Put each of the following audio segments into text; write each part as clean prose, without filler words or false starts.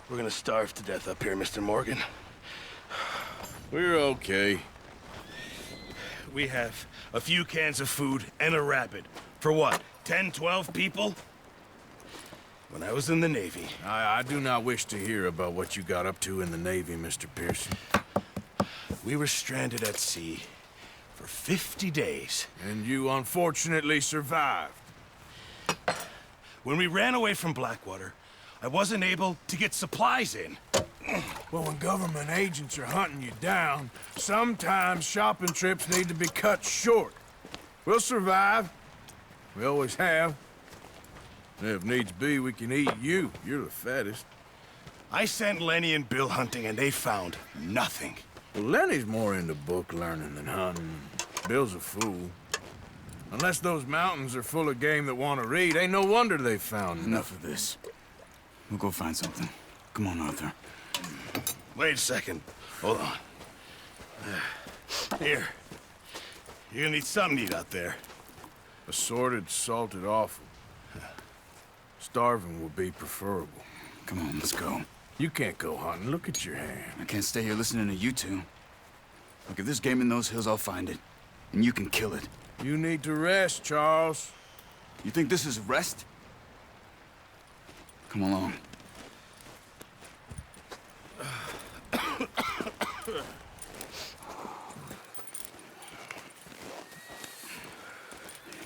We're gonna starve to death up here, Mr. Morgan. We're okay. We have a few cans of food and a rabbit. For what, 10, 12 people? When I was in the Navy... I do not wish to hear about what you got up to in the Navy, Mr. Pearson. We were stranded at sea for 50 days. And you unfortunately survived. When we ran away from Blackwater, I wasn't able to get supplies in. Well, when government agents are hunting you down, sometimes shopping trips need to be cut short. We'll survive. We always have. And if needs be, we can eat you. You're the fattest. I sent Lenny and Bill hunting, and they found nothing. Well, Lenny's more into book learning than hunting. Bill's a fool. Unless those mountains are full of game that want to read, ain't no wonder they found Enough of this. We'll go find something. Come on, Arthur. Wait a second. Hold on. Here. You're gonna need something to eat out there. Assorted, salted offal. Starving would be preferable. Come on, let's go. You can't go hunting. Look at your hand. I can't stay here listening to you two. Look, if there's game in those hills, I'll find it. And you can kill it. You need to rest, Charles. You think this is rest? Come along.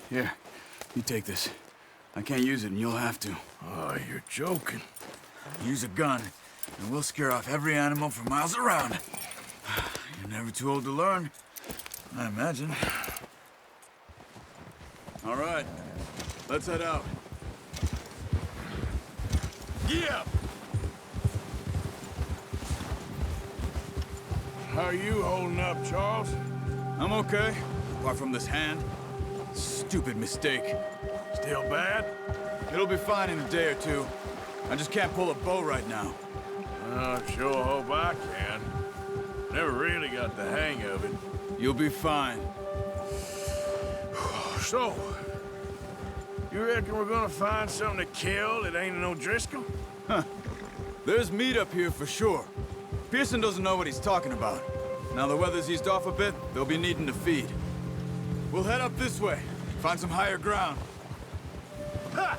Here, you take this. I can't use it, and you'll have to. Oh, you're joking. Use a gun, and we'll scare off every animal for miles around. You're never too old to learn, I imagine. All right, let's head out. Yeah! How are you holding up, Charles? I'm okay, apart from this hand. Stupid mistake. Still bad? It'll be fine in a day or two. I just can't pull a bow right now. I sure hope I can. Never really got the hang of it. You'll be fine. So, you reckon we're gonna find something to kill that ain't no Driscoll? Huh. There's meat up here for sure. Pearson doesn't know what he's talking about. Now the weather's eased off a bit, they'll be needing to feed. We'll head up this way, find some higher ground. Ha!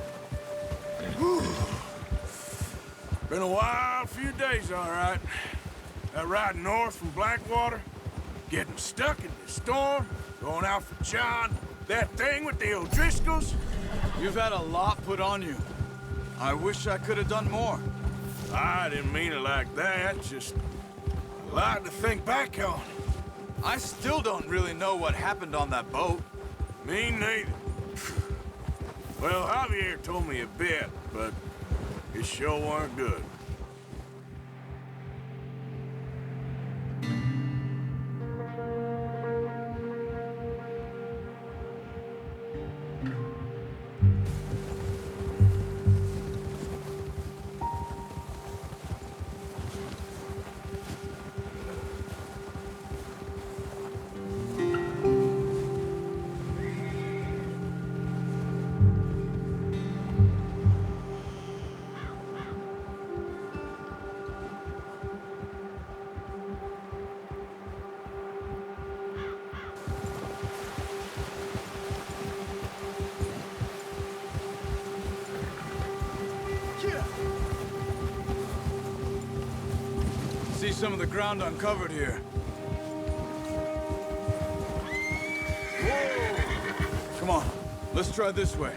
Been a wild few days, all right. That ride north from Blackwater, getting stuck in the storm, going out for John, that thing with the O'Driscolls. You've had a lot put on you. I wish I could have done more. I didn't mean it like that, just a lot to think back on. I still don't really know what happened on that boat. Me neither. Well, Javier told me a bit, but it sure weren't good. See some of the ground uncovered here. Whoa! Come on, let's try this way.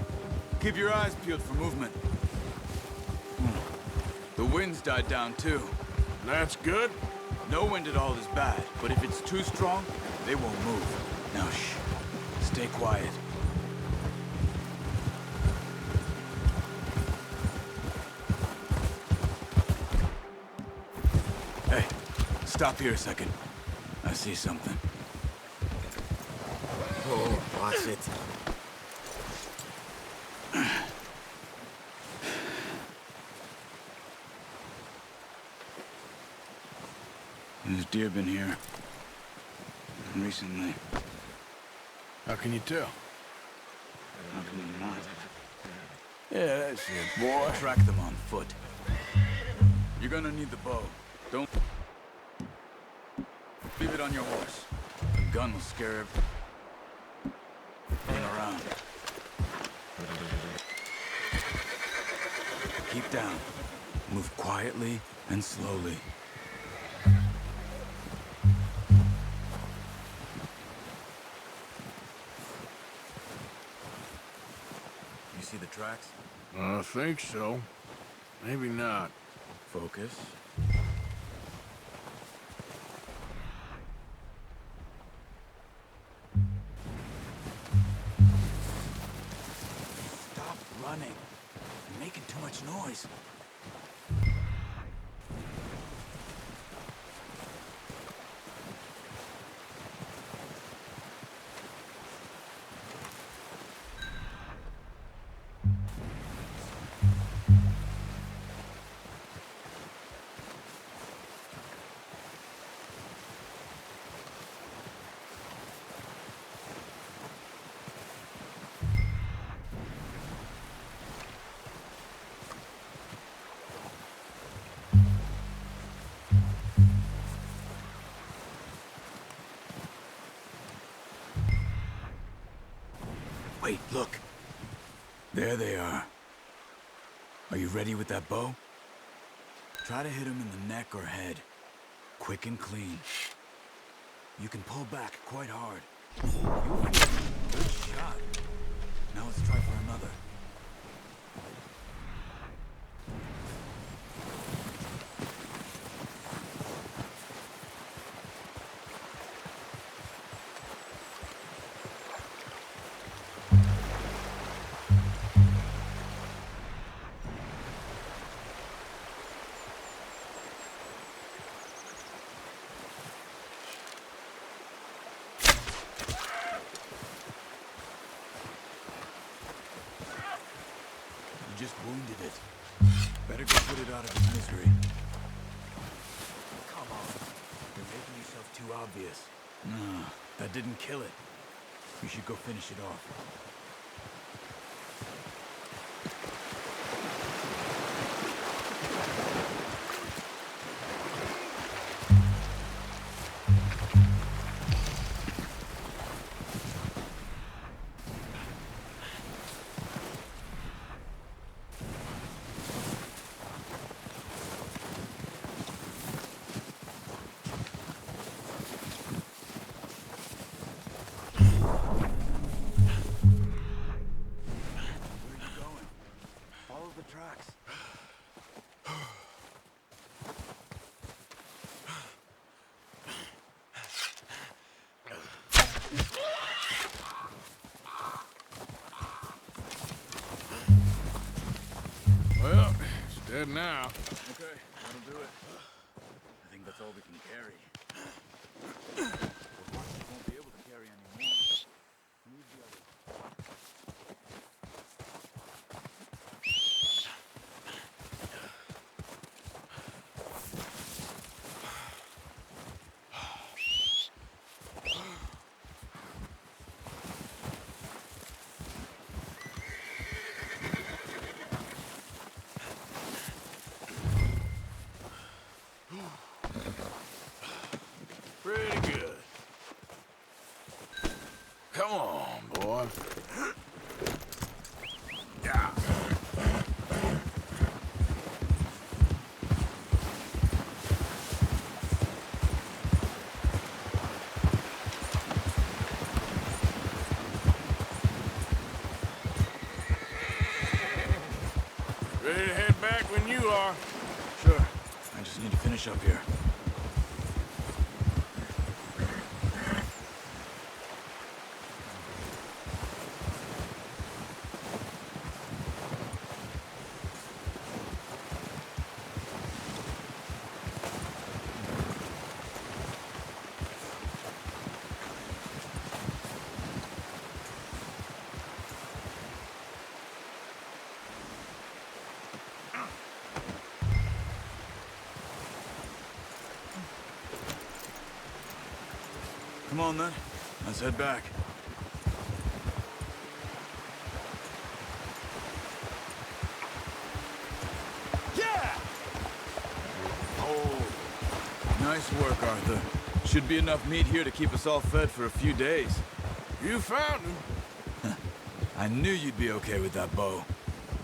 Keep your eyes peeled for movement. The wind's died down too. That's good. No wind at all is bad, but if it's too strong, they won't move. Now shh, stay quiet. Hey, stop here a second. I see something. Oh, watch it. There's deer been here. Recently. How can you tell? How can you not? Yeah, that's it, boy. Track them on foot. You're gonna need the bow. Don't leave it on your horse. The gun will scare everything around. Keep down. Move quietly and slowly. You see the tracks? I think so. Maybe not. Focus. Stop running. You're making too much noise. Wait, look. There they are. Are you ready with that bow? Try to hit him in the neck or head. Quick and clean. You can pull back quite hard. Good shot. Now let's try for another. Just wounded it. Better go put it out of its misery. Come on. You're making yourself too obvious. No, that didn't kill it. You should go finish it off. Well, it's dead now. Okay, that'll do it. I think that's all we can carry. The horses won't be able to carry any more. Move the other. Pretty good. Come on, boy. Yeah. Ready to head back when you are. Sure. I just need to finish up here. Come on, then. Let's head back. Nice work, Arthur. Should be enough meat here to keep us all fed for a few days. You found him. I knew you'd be okay with that bow.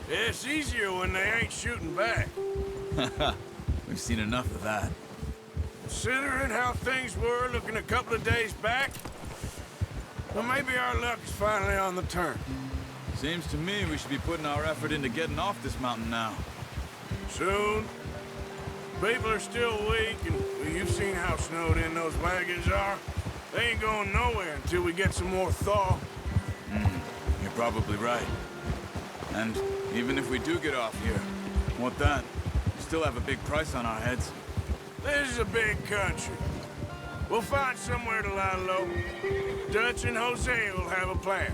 It's easier when they ain't shooting back. We've seen enough of that. Considering how things were looking a couple of days back, well, maybe our luck is finally on the turn. Seems to me we should be putting our effort into getting off this mountain now. Soon. People are still weak, and well, you've seen how snowed in those wagons are. They ain't going nowhere until we get some more thaw. You're probably right. And even if we do get off here, what then? We still have a big price on our heads. This is a big country. We'll find somewhere to lie low. Dutch and Jose will have a plan.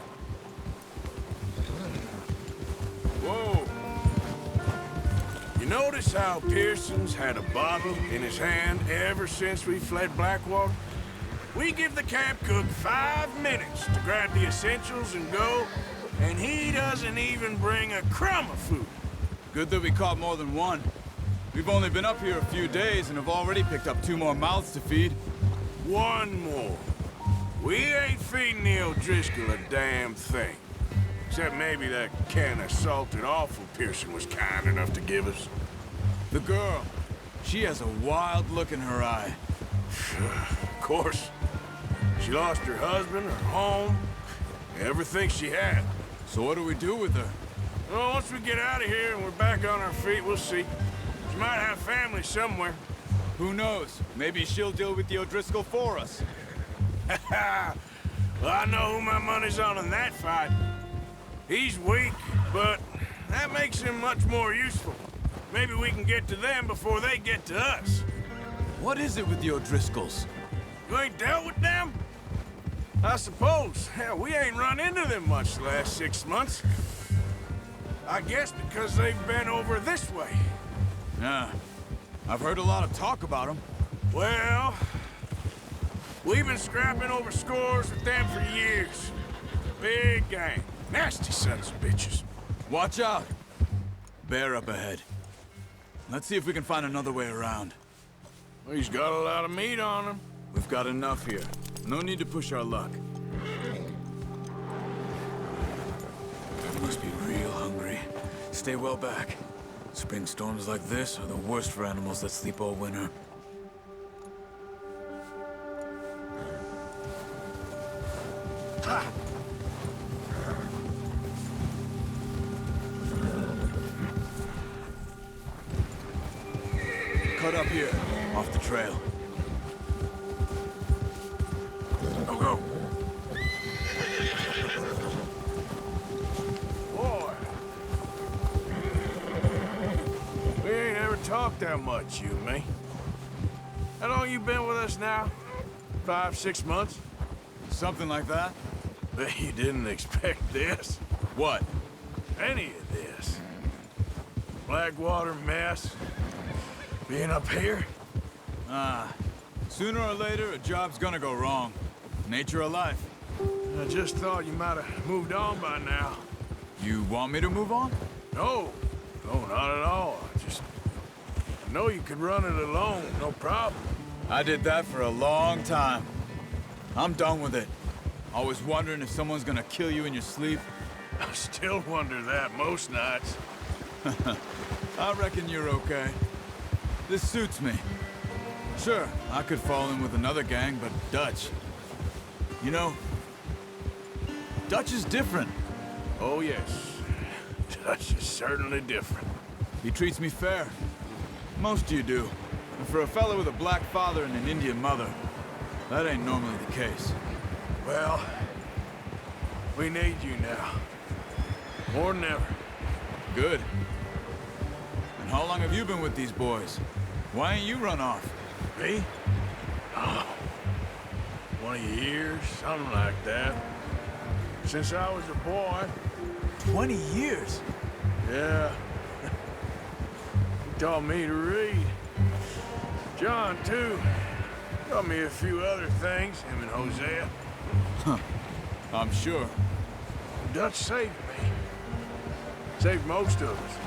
Whoa. You notice how Pearson's had a bottle in his hand ever since we fled Blackwater? We give the camp cook 5 minutes to grab the essentials and go, and he doesn't even bring a crumb of food. Good that we caught more than one. We've only been up here a few days and have already picked up 2 more mouths to feed. 1 more. We ain't feeding the O'Driscoll a damn thing. Except maybe that can of salted offal Pearson was kind enough to give us. The girl, she has a wild look in her eye. Of course. She lost her husband, her home, everything she had. So what do we do with her? Well, once we get out of here and we're back on our feet, we'll see. She might have family somewhere. Who knows? Maybe she'll deal with the O'Driscoll for us. Well, I know who my money's on in that fight. He's weak, but that makes him much more useful. Maybe we can get to them before they get to us. What is it with the O'Driscolls? You ain't dealt with them? I suppose. Hell, we ain't run into them much the last 6 months. I guess because they've been over this way. Yeah. I've heard a lot of talk about them. Well, we've been scrapping over scores with them for years. Big gang. Nasty sons of bitches. Watch out! Bear up ahead. Let's see if we can find another way around. Well, he's got a lot of meat on him. We've got enough here. No need to push our luck. Must be real hungry. Stay well back. Spring storms like this are the worst for animals that sleep all winter. Ha! Cut up here, off the trail. Go, go. Boy. We ain't ever talked that much, you and me. How long you been with us now? 5, 6 months? Something like that? Bet you didn't expect this. What? Any of this. Blackwater mess. Being up here? Sooner or later, a job's gonna go wrong. Nature of life. I just thought you might have moved on by now. You want me to move on? No. No, not at all. I know you could run it alone, no problem. I did that for a long time. I'm done with it. Always wondering if someone's gonna kill you in your sleep. I still wonder that most nights. I reckon you're okay. This suits me. Sure, I could fall in with another gang, but Dutch... You know, Dutch is different. Oh, yes. Dutch is certainly different. He treats me fair. Most of you do. And for a fellow with a black father and an Indian mother, that ain't normally the case. Well, we need you now. More than ever. Good. And how long have you been with these boys? Why ain't you run off? Me? Oh, 20 years, something like that. Since I was a boy. 20 years? Yeah. He taught me to read. John, too. Taught me a few other things, him and Hosea. Huh. I'm sure. Dutch saved me. Saved most of us.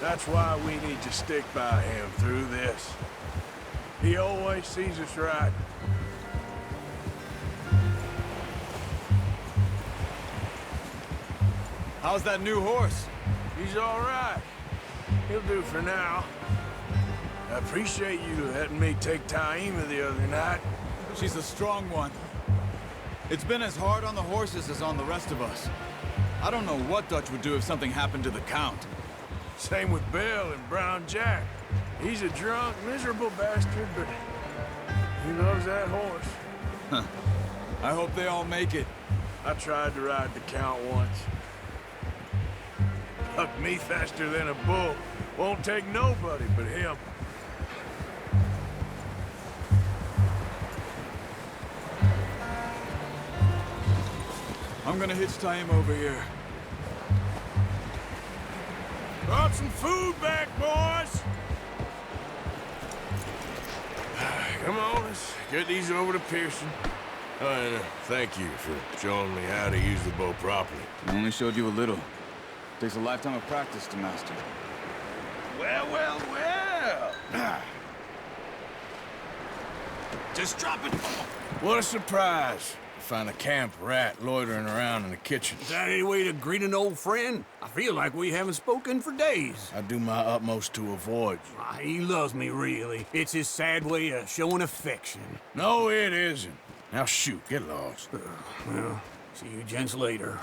That's why we need to stick by him through this. He always sees us right. How's that new horse? He's all right. He'll do for now. I appreciate you letting me take Taima the other night. She's a strong one. It's been as hard on the horses as on the rest of us. I don't know what Dutch would do if something happened to the Count. Same with Bill and Brown Jack. He's a drunk, miserable bastard, but he loves that horse. I hope they all make it. I tried to ride the Count once. Bucked me faster than a bull. Won't take nobody but him. I'm gonna hitch Taima over here. Brought some food back, boys! Come on, let's get these over to Pearson. And thank you for showing me how to use the bow properly. I only showed you a little. Takes a lifetime of practice to master. Well, well, well. Just drop it. What a surprise. Find a camp rat loitering around in the kitchen. Is that any way to greet an old friend? I feel like we haven't spoken for days. I do my utmost to avoid you. He loves me, really. It's his sad way of showing affection. No, it isn't. Now shoot, get lost. Well, see you gents later.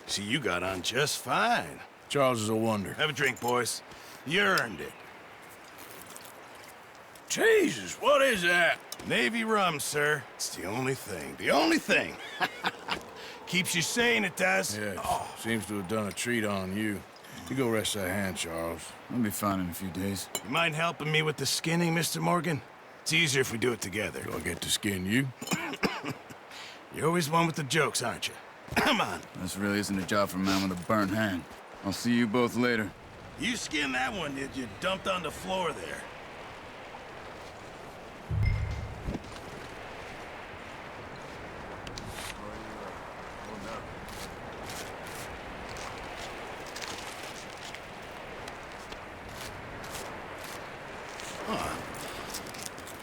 See, you got on just fine. Charles is a wonder. Have a drink, boys. You earned it. Jesus, what is that? Navy rum, sir. It's the only thing. The only thing. Keeps you sane, it does. Yes, seems to have done a treat on you. You go rest that hand, Charles. I'll be fine in a few days. You mind helping me with the skinning, Mr. Morgan? It's easier if we do it together. Do I get to skin you? You're always one with the jokes, aren't you? Come on. This really isn't a job for a man with a burnt hand. I'll see you both later. You skinned that one, did you? Dumped on the floor there.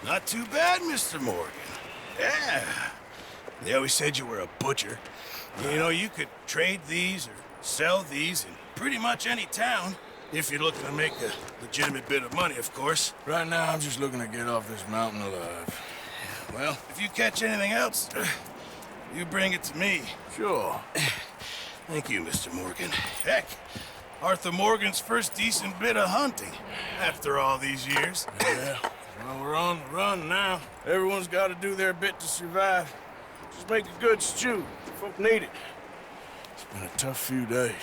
Not too bad, Mr. Morgan. Yeah. They always said you were a butcher. You know, you could trade these or sell these in pretty much any town. If you're looking to make a legitimate bit of money, of course. Right now, I'm just looking to get off this mountain alive. Well, if you catch anything else, you bring it to me. Sure. Thank you, Mr. Morgan. Heck, Arthur Morgan's first decent bit of hunting after all these years. Yeah. Well, we're on the run now. Everyone's got to do their bit to survive. Just make a good stew. Folk need it. It's been a tough few days.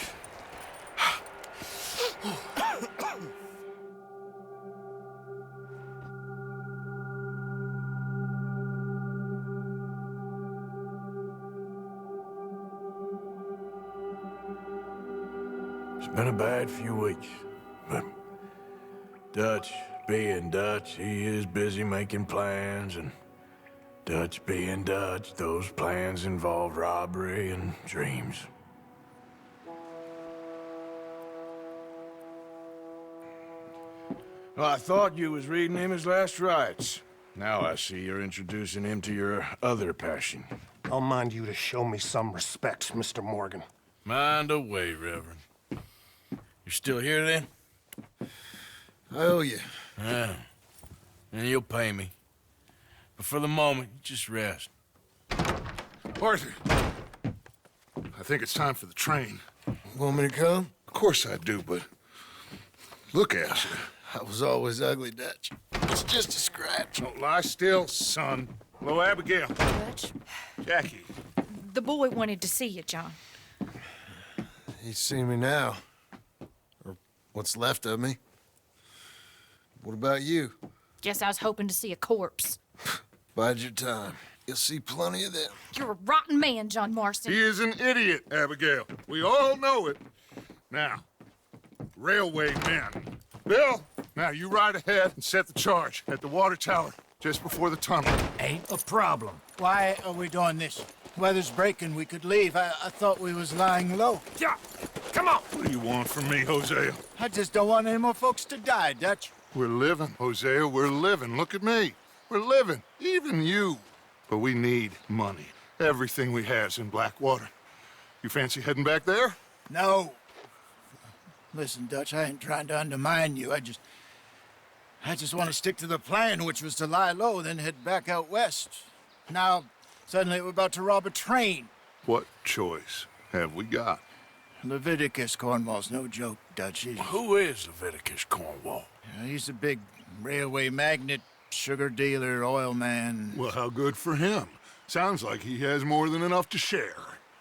It's been a bad few weeks, but Dutch being Dutch, he is busy making plans, and Dutch being Dutch, those plans involve robbery and dreams. Well, I thought you was reading him his last rites. Now I see you're introducing him to your other passion. I'll mind you to show me some respect, Mr. Morgan. Mind away, Reverend. You're still here, then? I owe you. Yeah. And you'll pay me. But for the moment, just rest. Arthur, I think it's time for the train. Want me to come? Of course I do, but look at you. I was always ugly, Dutch. It's just a scratch. Don't lie still, son. Hello, Abigail. Dutch, Jackie. the boy wanted to see you, John. He's seen me now. Or what's left of me. What about you? Guess I was hoping to see a corpse. Bide your time. You'll see plenty of them. You're a rotten man, John Marston. He is an idiot, Abigail. We all know it. Now, railway men. Bill, now you ride ahead and set the charge at the water tower just before the tunnel. Ain't a problem. Why are we doing this? Weather's breaking, we could leave. I thought we was lying low. Yeah, come on. What do you want from me, Hosea? I just don't want any more folks to die, Dutch. We're living, Hosea, we're living. Look at me. We're living, even you. But we need money. Everything we have's in Blackwater. You fancy heading back there? No. Listen, Dutch, I ain't trying to undermine you. I just want to stick to the plan, which was to lie low, then head back out west. Now, suddenly we're about to rob a train. What choice have we got? Leviticus Cornwall's no joke, Dutch. Who is Leviticus Cornwall? He's a big railway magnate, sugar dealer, oil man. Well, how good for him. Sounds like he has more than enough to share.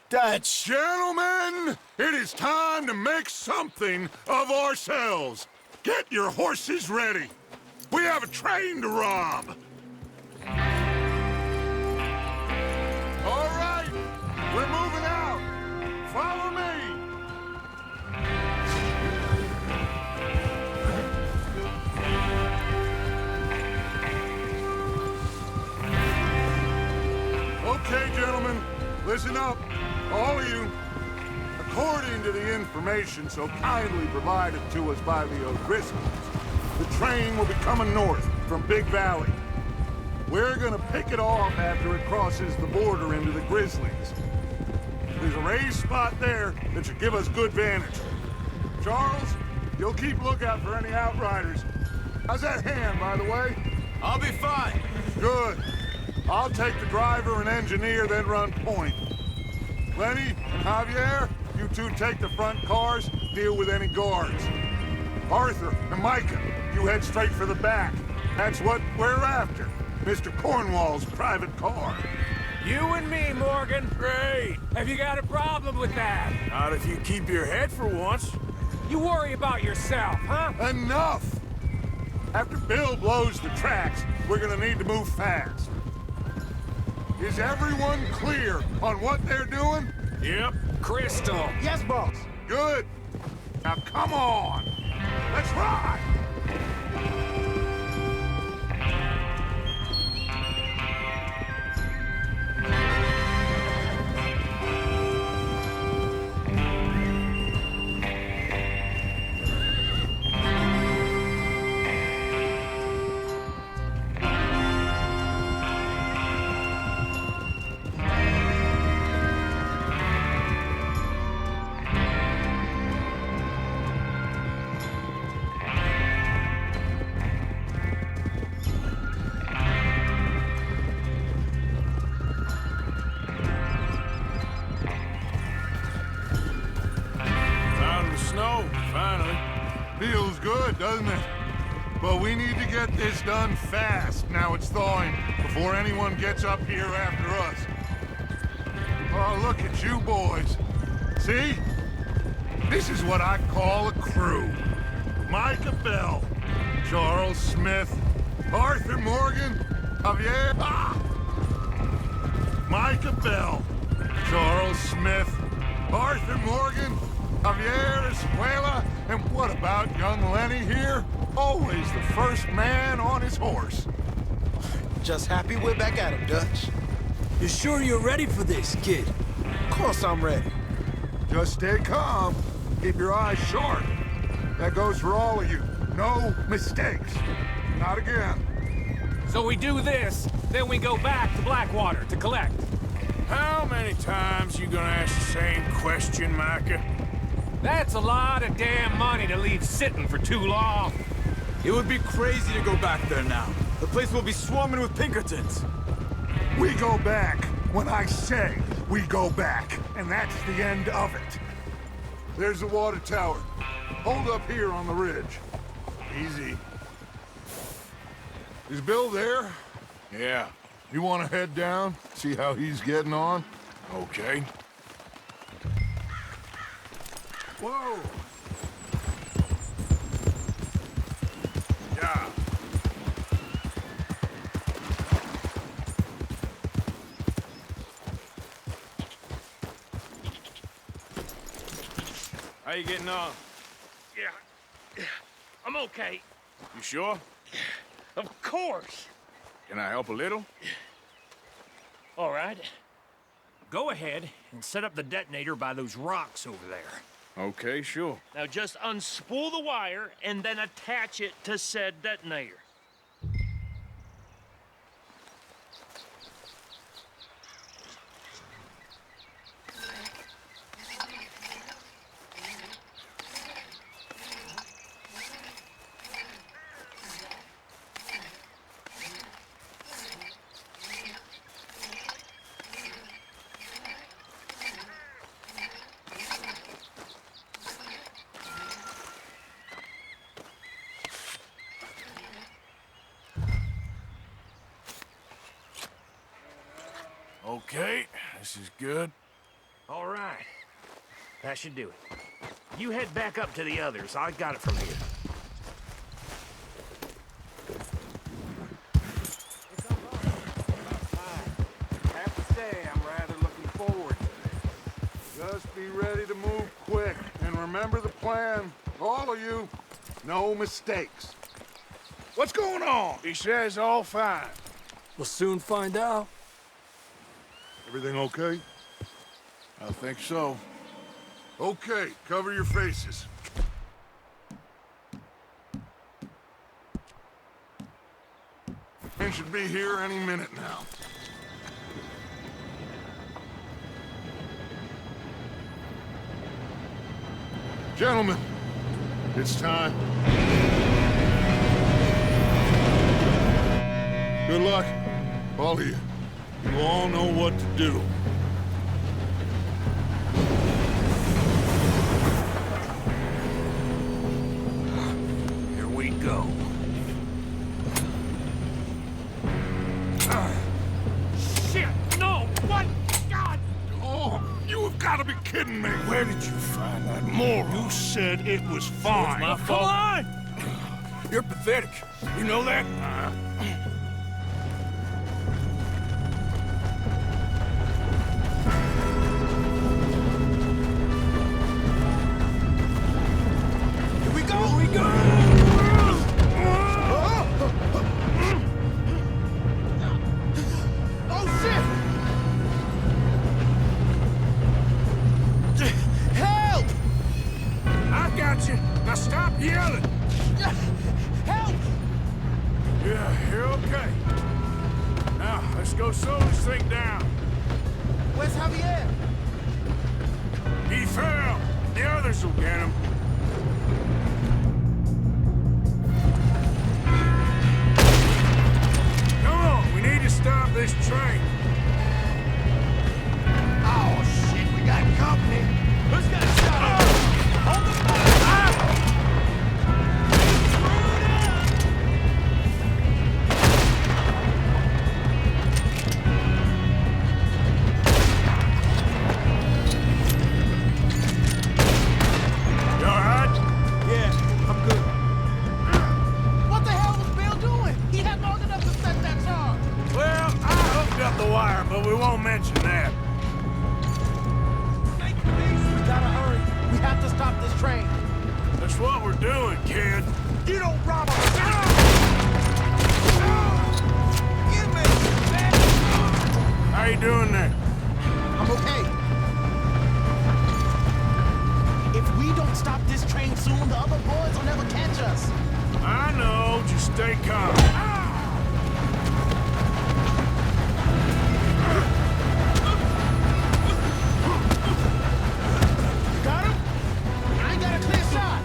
Dutch! Gentlemen, it is time to make something of ourselves. Get your horses ready. We have a train to rob. All right, we're moving out. Follow me. Okay, gentlemen, listen up, all of you. According to the information so kindly provided to us by the O'Driscolls, the train will be coming north from Big Valley. We're gonna pick it off after it crosses the border into the Grizzlies. There's a raised spot there that should give us good vantage. Charles, you'll keep lookout for any outriders. How's that hand, by the way? I'll be fine. Good. I'll take the driver and engineer, then run point. Lenny and Javier, you two take the front cars, deal with any guards. Arthur and Micah, you head straight for the back. That's what we're after. Mr. Cornwall's private car. You and me, Morgan. Great. Have you got a problem with that? Not if you keep your head for once. You worry about yourself, huh? Enough! After Bill blows the tracks, we're gonna need to move fast. Is everyone clear on what they're doing? Yep. Crystal. Yes, boss. Good. Now come on. Let's ride. Feels good, doesn't it? But we need to get this done fast. Now it's thawing, before anyone gets up here after us. Oh, look at you boys. See? This is what I call a crew. Micah Bell, Charles Smith, Arthur Morgan, Javier... Micah Bell, Charles Smith, Arthur Morgan, Javier Escuela, and what about young Lenny here? Always the first man on his horse. Just happy we're back at him, Dutch. You sure you're ready for this, kid? Of course I'm ready. Just stay calm. Keep your eyes sharp. That goes for all of you. No mistakes. Not again. So we do this, then we go back to Blackwater to collect. How many times you gonna ask the same question, Micah? That's a lot of damn money to leave sitting for too long. It would be crazy to go back there now. The place will be swarming with Pinkertons. We go back when I say we go back, and that's the end of it. There's the water tower. Hold up here on the ridge. Easy. Is Bill there? Yeah. You want to head down, see how he's getting on? Okay. Whoa! Yeah. How you getting on? Yeah, I'm okay. You sure? Of course. Can I help a little? All right. Go ahead and set up the detonator by those rocks over there. Okay, sure. Now just unspool the wire and then attach it to said detonator. Okay, this is good. All right. That should do it. You head back up to the others. I got it from here. I have to say, I'm rather looking forward to this. Just be ready to move quick, and remember the plan. All of you, no mistakes. What's going on? He says all fine. We'll soon find out. Everything okay? I think so. Okay, cover your faces. Man should be here any minute now. Gentlemen, it's time. Good luck, all of you. You all know what to do. Here we go. Shit! No! What? God! Oh, you have got to be kidding me. Where did you find that moron? You said it was fine. My fault. Come on! You're pathetic. You know that? Here we go! Here we go! Oh, shit! Help! I got you. Now stop yelling. Help! Yeah, you're okay. Now, let's go slow this thing down. Where's Javier? He fell. The others will get him. Come on, we need to stop this train. Oh, shit, we got company. Who's got a shot? Hold the You all right? Yeah, I'm good. What the hell was Bill doing? He had long enough to set that charge. Well, I hooked up the wire, but we won't mention that. We gotta hurry. We have to stop this train. That's what we're doing, kid. You don't rob us. Give me that. How you doing there? I'm okay. If we don't stop this train soon, the other boys will never catch us. I know. Just stay calm. You got him? I ain't got a clear shot.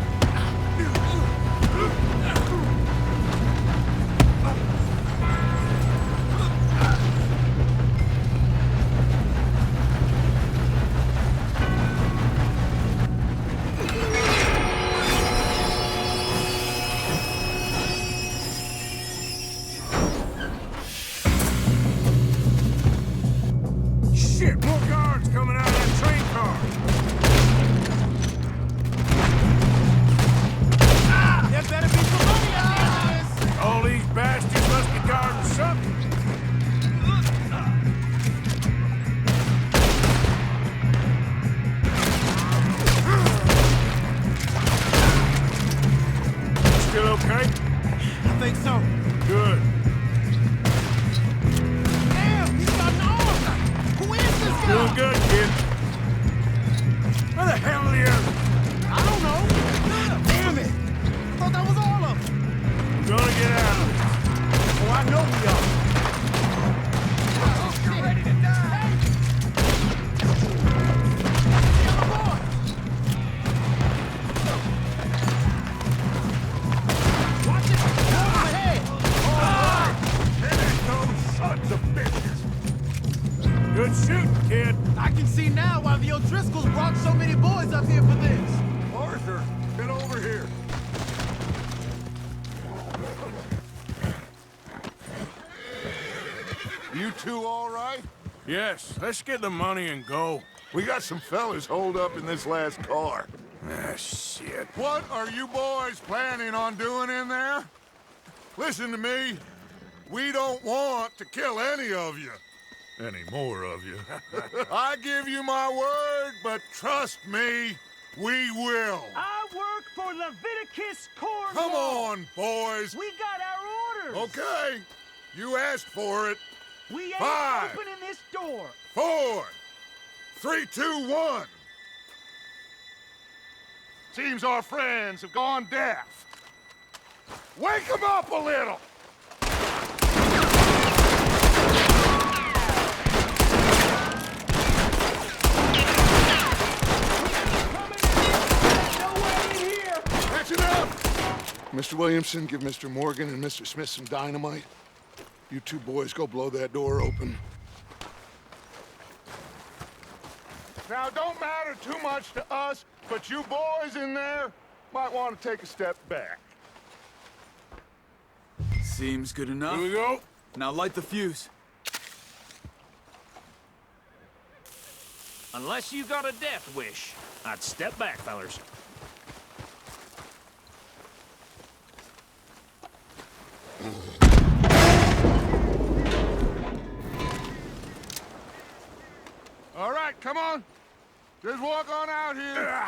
Shit, more guards coming out of that train car. There better be some money out of this. All these bastards must be guarding something. Still okay? I think so. Good. Damn, he's got an arm. Who is this guy? Doing good, kid. Where the hell are the others? I don't know. Damn it. I thought that was all of them. We're gonna get out of this. Oh, I know we are. You're ready to die. The other boy. Watch it. Over the head. Sons of bitches! Good shooting, kid. I can see now why the O'Driscolls brought so many boys up here for this. Arthur, get over here. You two all right? Yes, let's get the money and go. We got some fellas holed up in this last car. Ah, shit. What are you boys planning on doing in there? Listen to me. We don't want to kill any of you. Any more of you. I give you my word, but trust me, we will. I work for Leviticus Cornwall. Come on, boys. We got our orders. Okay. You asked for it. We ain't 5, opening this door. 4, 3, 2, 1. Seems our friends have gone deaf. Wake them up a little. That's enough! Mr. Williamson, give Mr. Morgan and Mr. Smith some dynamite. You two boys go blow that door open. Now, it don't matter too much to us, but you boys in there might want to take a step back. Seems good enough. Here we go. Now light the fuse. Unless you got a death wish, I'd step back, fellers. All right, come on. Just walk on out here.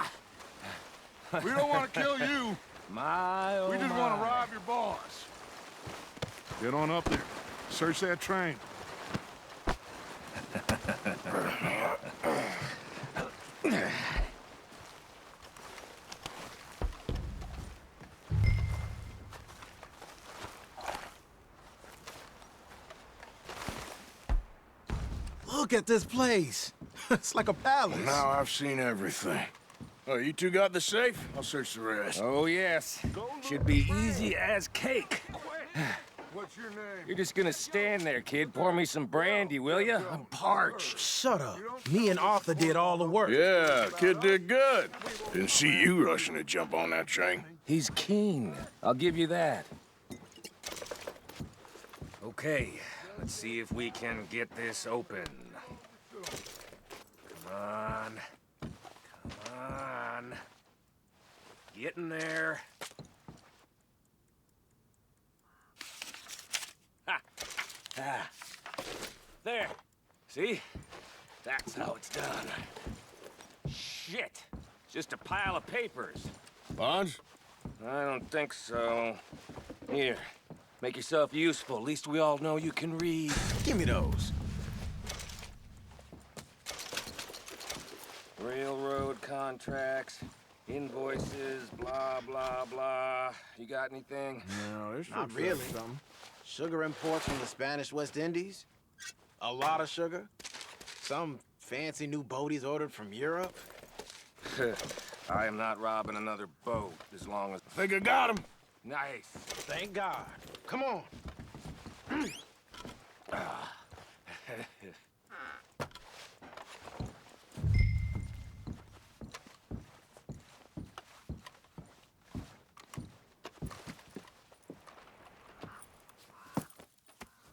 We don't want to kill you. My, oh We just want to rob your boss. Get on up there. Search that train. Look at this place. It's like a palace. Now I've seen everything. Oh, you two got the safe? I'll search the rest. Oh, yes. Should be easy as cake. What's your name? You're just gonna stand there, kid. Pour me some brandy, will ya? I'm parched. Shut up. Me and Arthur did all the work. Yeah, kid did good. Didn't see you rushing to jump on that train. He's keen. I'll give you that. Okay, let's see if we can get this open. Come on. Come on. Get in there. Ha! Ah. There. See? That's how it's done. Shit. Just a pile of papers. Bonds? I don't think so. Here. Make yourself useful. At least we all know you can read. Give me those. Railroad contracts, invoices, blah, blah, blah. You got anything? No, this Not really. Something. Sugar imports from the Spanish West Indies. A lot of sugar. Some fancy new boat he's ordered from Europe. I am not robbing another boat as long as... Think I got him. Nice. Thank God. Come on.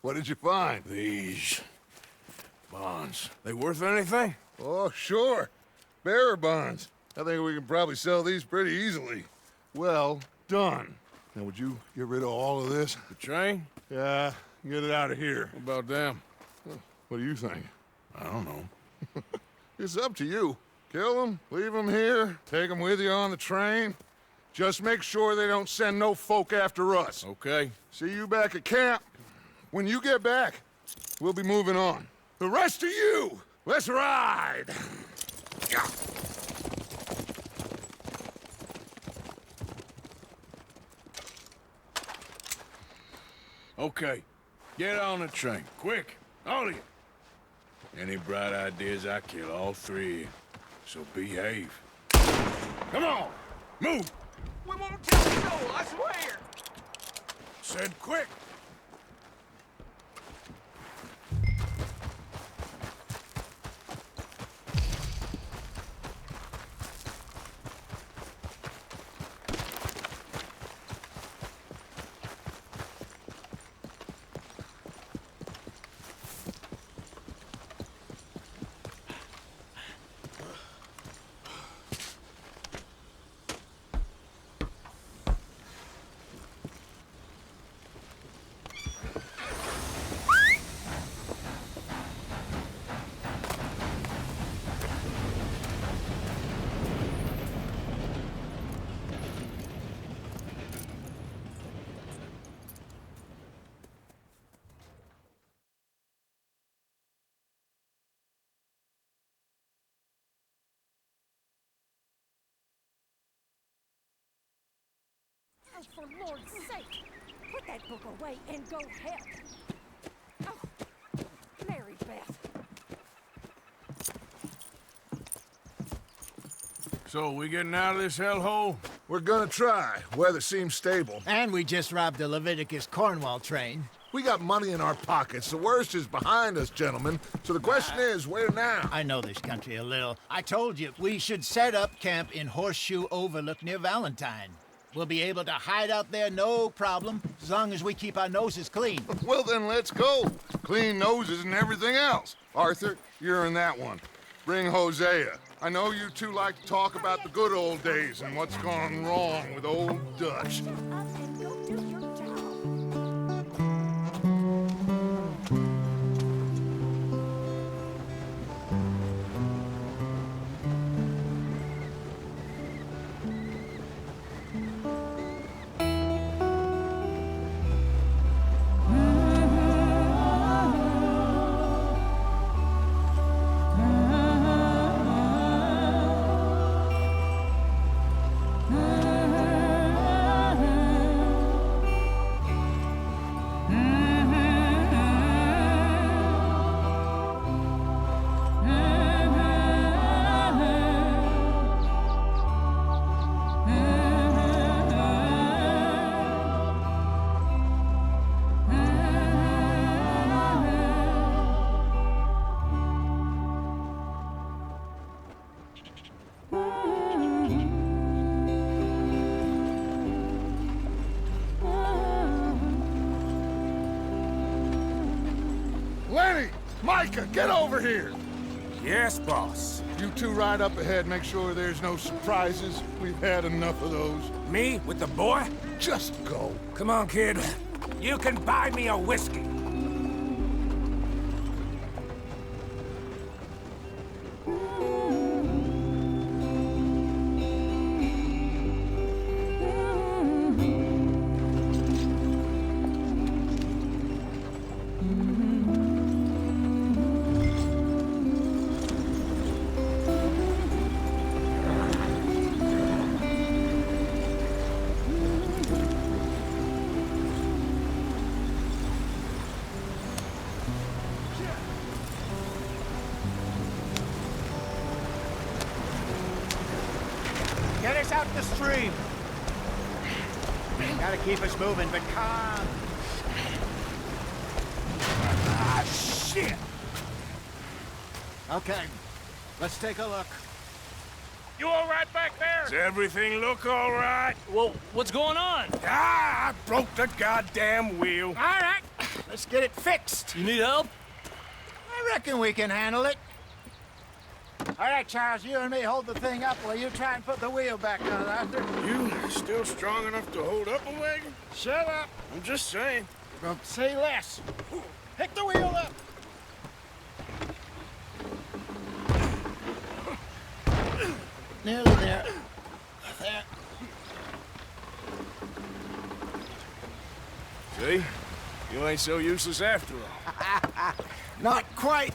What did you find? These bonds. They worth anything? Oh, sure. Bearer bonds. I think we can probably sell these pretty easily. Well done. Now, would you get rid of all of this? The train? Yeah, get it out of here. What about them? What do you think? I don't know. It's up to you. Kill them, leave them here, take them with you on the train. Just make sure they don't send no folk after us. Okay. See you back at camp. When you get back, we'll be moving on. The rest of you, let's ride! Okay. Get on the train. Quick. All of you. Any bright ideas, I kill all three of you. So behave. Come on! Move! We won't tell you no, I swear. Said quick! Guys, for Lord's sake, put that book away and go help. Oh, Mary Beth. So, we getting out of this hellhole? We're gonna try. Weather seems stable. And we just robbed the Leviticus Cornwall train. We got money in our pockets. The worst is behind us, gentlemen. So the question is, where now? I know this country a little. I told you, we should set up camp in Horseshoe Overlook near Valentine. We'll be able to hide out there, no problem, as long as we keep our noses clean. Well, then let's go. Clean noses and everything else. Arthur, you're in that one. Bring Hosea. I know you two like to talk about the good old days and what's gone wrong with old Dutch. Micah, get over here! Yes, boss. You two ride up ahead, make sure there's no surprises. We've had enough of those. Me? With the boy? Just go. Come on, kid. You can buy me a whiskey. Get us out the stream. Gotta keep us moving, but calm. Ah, shit! Okay, let's take a look. You all right back there? Does everything look all right? Well, what's going on? Ah, I broke the goddamn wheel. All right, let's get it fixed. You need help? I reckon we can handle it. All right, Charles, you and me hold the thing up while you try and put the wheel back on, Arthur. You still strong enough to hold up a wagon? Shut up. I'm just saying. Well, say less. Pick the wheel up. Nearly there. There. See? You ain't so useless after all. Not quite.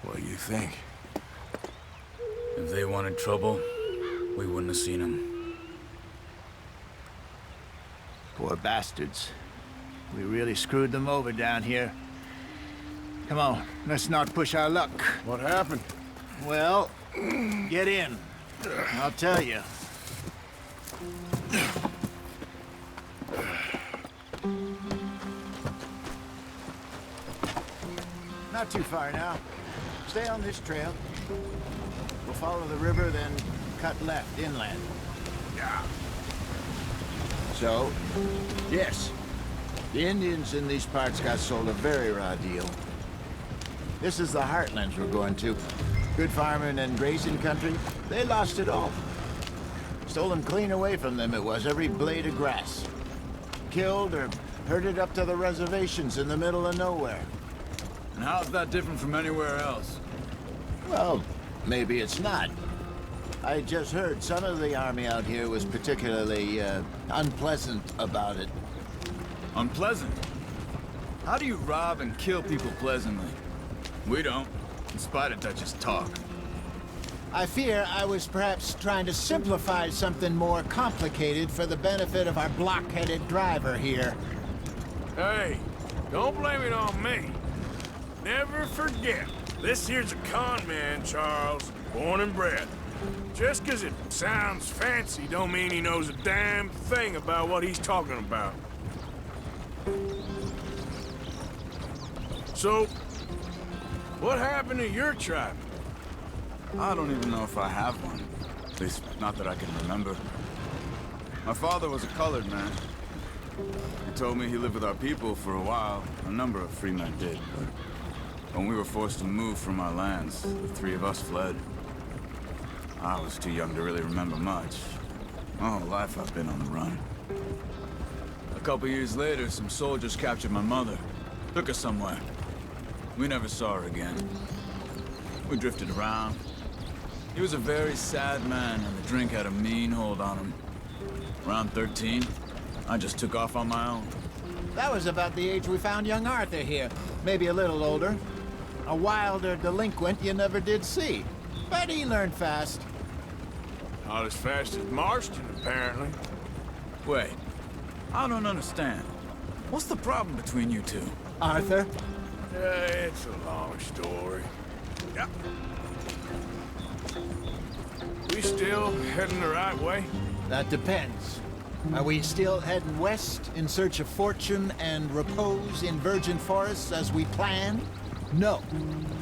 What do you think? If they wanted trouble, we wouldn't have seen them. Poor bastards. We really screwed them over down here. Come on, let's not push our luck. What happened? Well, get in. I'll tell you. Not too far now. Stay on this trail. We'll follow the river, then cut left inland. Yeah. So, yes, the Indians in these parts got sold a very raw deal. This is the heartlands we're going to. Good farming and grazing country. They lost it all. Stolen clean away from them it was, every blade of grass. Killed or herded up to the reservations in the middle of nowhere. And how's that different from anywhere else? Well, maybe it's not. I just heard some of the army out here was particularly, unpleasant about it. Unpleasant? How do you rob and kill people pleasantly? We don't, in spite of Dutch's talk. I fear I was perhaps trying to simplify something more complicated for the benefit of our block-headed driver here. Hey, don't blame it on me. Never forget, this here's a con man, Charles, born and bred. Just 'cause it sounds fancy don't mean he knows a damn thing about what he's talking about. So, what happened to your tribe? I don't even know if I have one. At least, not that I can remember. My father was a colored man. He told me he lived with our people for a while. A number of free men did, but when we were forced to move from our lands, the three of us fled. I was too young to really remember much. My whole life I've been on the run. A couple years later, some soldiers captured my mother. Took her somewhere. We never saw her again. We drifted around. He was a very sad man, and the drink had a mean hold on him. Around 13, I just took off on my own. That was about the age we found young Arthur here. Maybe a little older. A wilder delinquent you never did see. But he learned fast. Not as fast as Marston, apparently. Wait, I don't understand. What's the problem between you two? Arthur? It's a long story. Yeah. We still heading the right way? That depends. Are we still heading west in search of fortune and repose in virgin forests as we planned? No.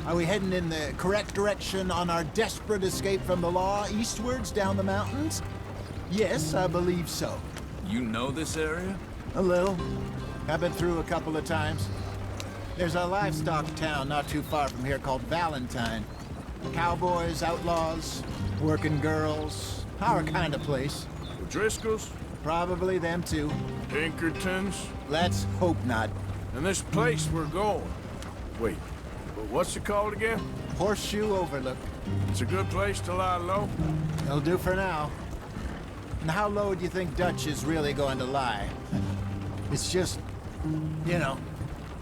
Are we heading in the correct direction on our desperate escape from the law eastwards down the mountains? Yes, I believe so. You know this area? A little. I've been through a couple of times. There's a livestock town not too far from here called Valentine. Cowboys, outlaws, working girls, our kind of place. Driscoll's? Probably them too. Pinkertons? Let's hope not. And this place we're going. Wait, but what's it called again? Horseshoe Overlook. It's a good place to lie low? It'll do for now. And how low do you think Dutch is really going to lie? It's just, you know,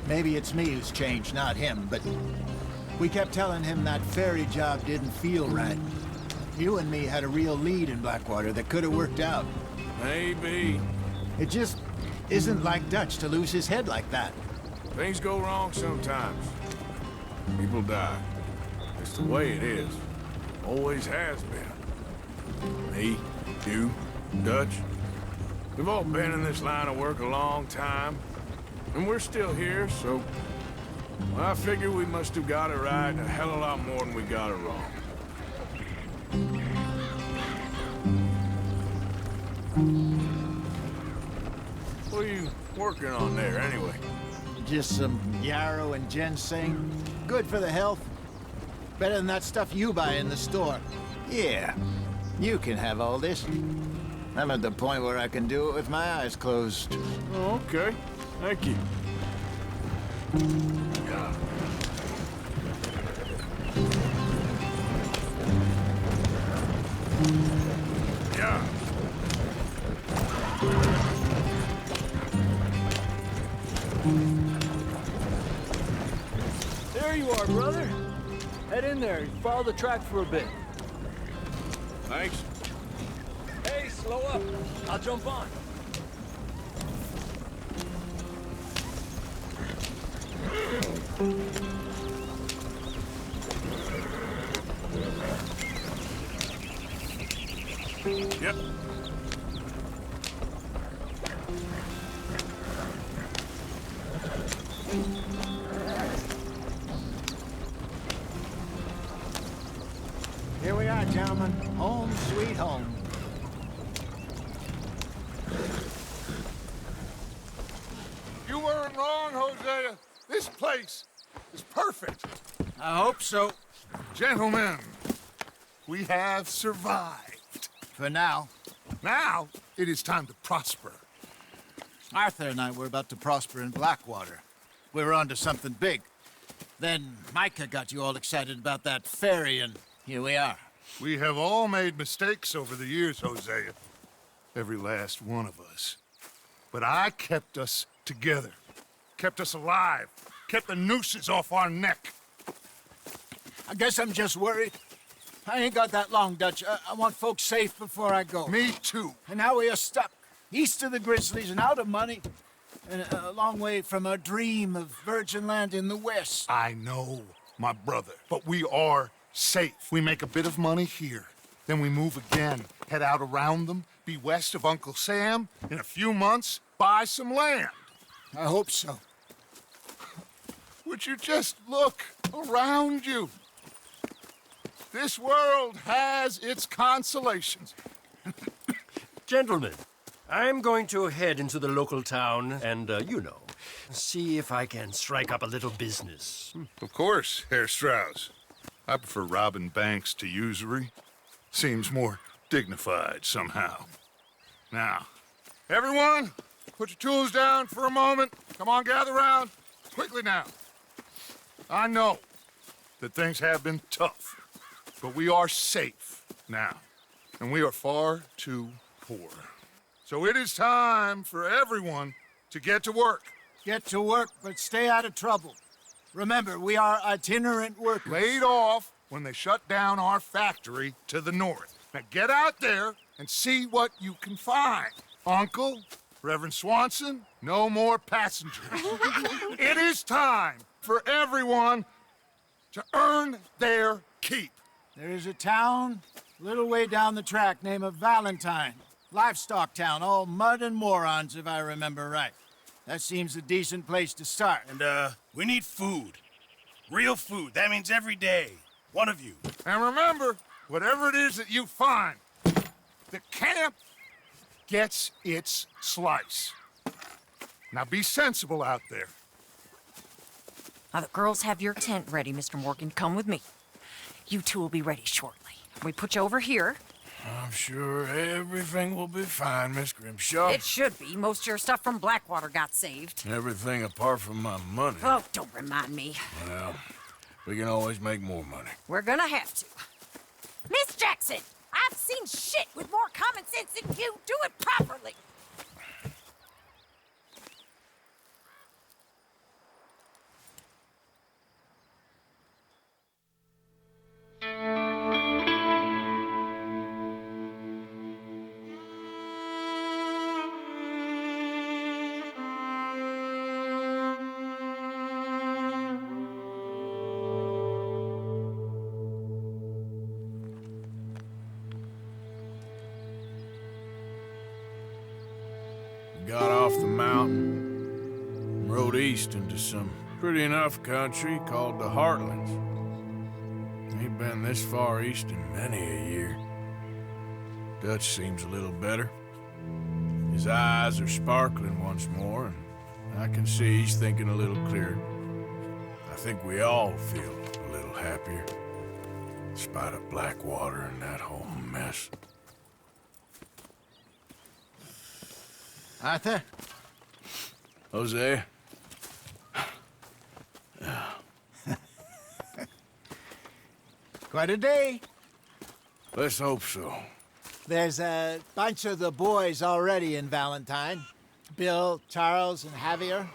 maybe it's me who's changed, not him, but we kept telling him that ferry job didn't feel right. You and me had a real lead in Blackwater that could have worked out. Maybe. It just isn't like Dutch to lose his head like that. Things go wrong sometimes. People die. It's the way it is. Always has been. Me, you, Dutch. We've all been in this line of work a long time. And we're still here, so... well, I figure we must have got it right a hell of a lot more than we got it wrong. What are you working on there, anyway? Just some yarrow and ginseng. Good for the health. Better than that stuff you buy in the store. Yeah, you can have all this. I'm at the point where I can do it with my eyes closed. Oh, okay. Thank you. Yeah. Yeah. There you are, brother. Head in there and follow the track for a bit. Thanks. Hey, slow up. I'll jump on. Yep. Here we are, gentlemen. Home sweet home. You weren't wrong, Hosea. This place is perfect. I hope so. Gentlemen, we have survived. For now. Now, it is time to prosper. Arthur and I were about to prosper in Blackwater. We were onto something big. Then Micah got you all excited about that ferry, and here we are. We have all made mistakes over the years, Hosea. Every last one of us. But I kept us together. kept us alive, kept the nooses off our neck. I guess I'm just worried. I ain't got that long, Dutch. I want folks safe before I go. Me too. And now we are stuck, east of the Grizzlies and out of money, and a long way from our dream of virgin land in the west. I know, my brother, but we are safe. We make a bit of money here, then we move again, head out around them, be west of Uncle Sam, in a few months, buy some land. I hope so. Would you just look around you? This world has its consolations. Gentlemen, I'm going to head into the local town and, see if I can strike up a little business. Of course, Herr Strauss. I prefer robbing banks to usury. Seems more dignified somehow. Now, everyone, put your tools down for a moment. Come on, gather round. Quickly now. I know that things have been tough, but we are safe now, and we are far too poor. So it is time for everyone to get to work. Get to work, but stay out of trouble. Remember, we are itinerant workers. Laid off when they shut down our factory to the north. Now get out there and see what you can find. Uncle, Reverend Swanson, no more passengers. It is time for everyone to earn their keep. There is a town a little way down the track named Valentine. Livestock town, all mud and morons, if I remember right. That seems a decent place to start. And, we need food. Real food. That means every day. One of you. And remember, whatever it is that you find, the camp gets its slice. Now be sensible out there. Now, the girls have your tent ready, Mr. Morgan. Come with me. You two will be ready shortly. We put you over here. I'm sure everything will be fine, Miss Grimshaw. It should be. Most of your stuff from Blackwater got saved. Everything apart from my money. Oh, don't remind me. Well, we can always make more money. We're gonna have to. Miss Jackson, I've seen shit with more common sense than you. Do it properly. Got off the mountain, rode east into some pretty enough country called the Heartlands. Ain't been this far east in many a year. Dutch seems a little better. His eyes are sparkling once more, and I can see he's thinking a little clearer. I think we all feel a little happier, in spite of Blackwater and that whole mess. Arthur? Jose? Quite a day. Let's hope so. There's a bunch of the boys already in Valentine. Bill, Charles, and Javier.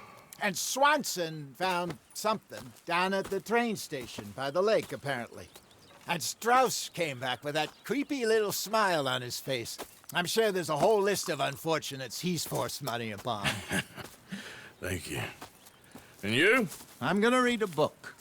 And Swanson found something down at the train station by the lake, apparently. And Strauss came back with that creepy little smile on his face. I'm sure there's a whole list of unfortunates he's forced money upon. Thank you. And you? I'm gonna read a book.